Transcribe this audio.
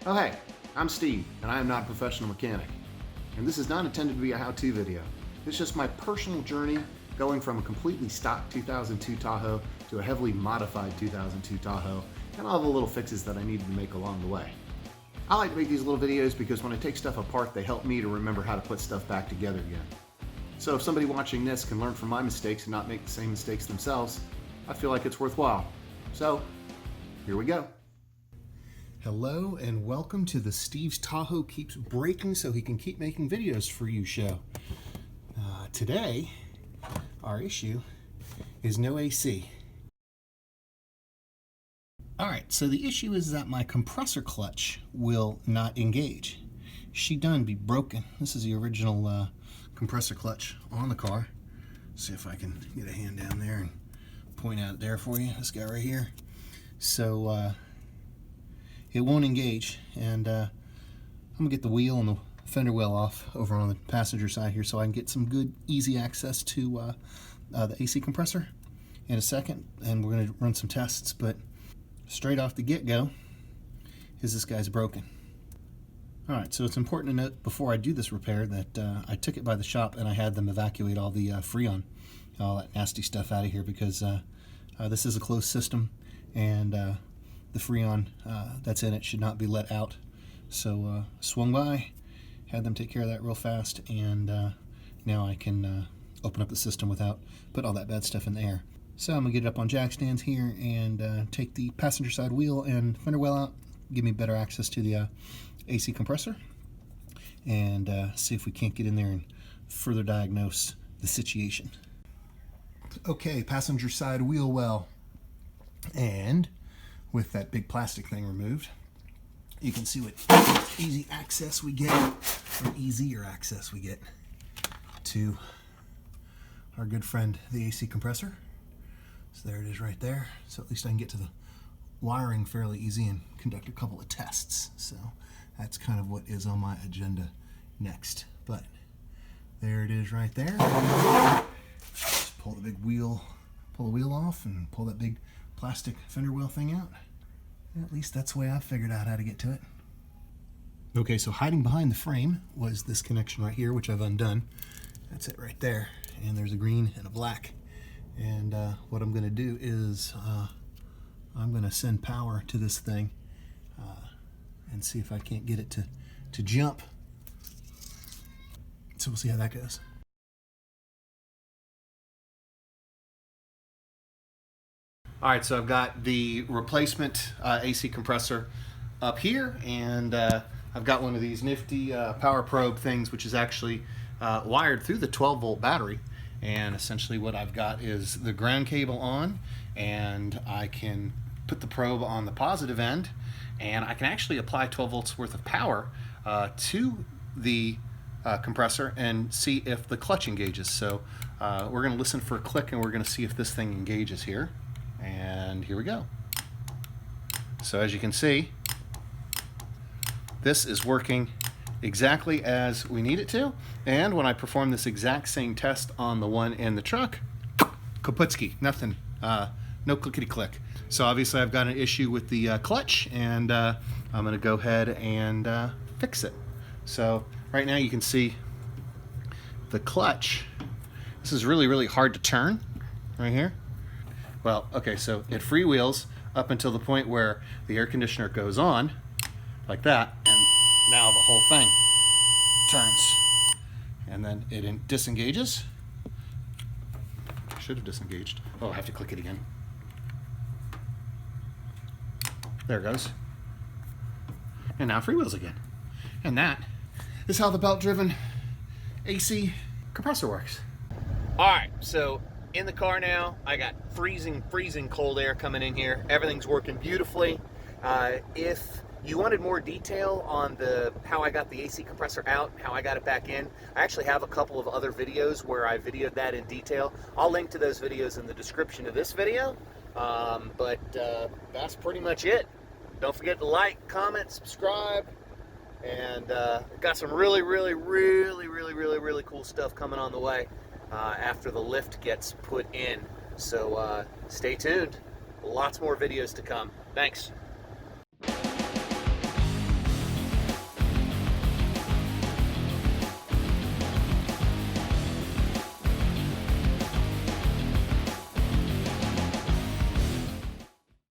Oh hey, I'm Steve, and I am not a professional mechanic. And this is not intended to be a how-to video. It's just my personal journey going from a completely stock 2002 Tahoe to a heavily modified 2002 Tahoe, and all the little fixes that I needed to make along the way. I like to make these little videos because when I take stuff apart, they help me to remember how to put stuff back together again. So if somebody watching this can learn from my mistakes and not make the same mistakes themselves, I feel like it's worthwhile. So, here we go. Hello and welcome to the Steve's Tahoe Keeps Breaking So He Can Keep Making Videos for You show. Today, our issue is no AC. Alright, so the issue is that my compressor clutch will not engage. She done be broken. This is the original compressor clutch on the car. See if I can get a hand down there and point out there for you. This guy right here. So, it won't engage, and I'm gonna get the wheel and the fender well off over on the passenger side here so I can get some good easy access to the AC compressor in a second, and we're gonna run some tests. But straight off the get-go is this guy's broken. Alright, so it's important to note before I do this repair that I took it by the shop and I had them evacuate all the Freon, all that nasty stuff out of here, because this is a closed system, and the Freon that's in it should not be let out. So swung by, had them take care of that real fast, and now I can open up the system without putting all that bad stuff in the air. So I'm gonna get it up on jack stands here and take the passenger side wheel and fender well out, give me better access to the AC compressor, and see if we can't get in there and further diagnose the situation. Okay, passenger side wheel well, and with that big plastic thing removed, you can see what easy access we get, or easier access we get to our good friend, the AC compressor. So there it is right there. So at least I can get to the wiring fairly easy and conduct a couple of tests. So that's kind of what is on my agenda next. But there it is right there. Just pull the big wheel, pull the wheel off and pull that big plastic fender well thing out. At least that's the way I figured out how to get to it. Okay, so hiding behind the frame was this connection right here, which I've undone. That's it right there. And there's a green and a black. And what I'm going to do is I'm going to send power to this thing and see if I can't get it to jump. So we'll see how that goes. All right, so I've got the replacement AC compressor up here, and I've got one of these nifty power probe things, which is actually wired through the 12-volt battery. And essentially what I've got is the ground cable on, and I can put the probe on the positive end, and I can actually apply 12 volts worth of power to the compressor and see if the clutch engages. So we're going to listen for a click, and we're going to see if this thing engages here. And here we go. So as you can see, this is working exactly as we need it to. And when I perform this exact same test on the one in the truck, kaputski, nothing, no clickety click. So obviously I've got an issue with the clutch, and I'm going to go ahead and fix it. So right now you can see the clutch. This is really, really hard to turn right here. Well, okay, so it freewheels up until the point where the air conditioner goes on, like that, and now the whole thing turns. And then it disengages. Should have disengaged. Oh, I have to click it again. There it goes. And now it freewheels again. And that is how the belt-driven AC compressor works. All right, so in the car now, I got freezing cold air coming in here. Everything's working beautifully. If you wanted more detail on how I got the AC compressor out, how I got it back in, I actually have a couple of other videos where I videoed that in detail. I'll link to those videos in the description of this video. But that's pretty much it. Don't forget to like, comment, subscribe, and got some really cool stuff coming on the way after the lift gets put in. So stay tuned. Lots more videos to come. Thanks.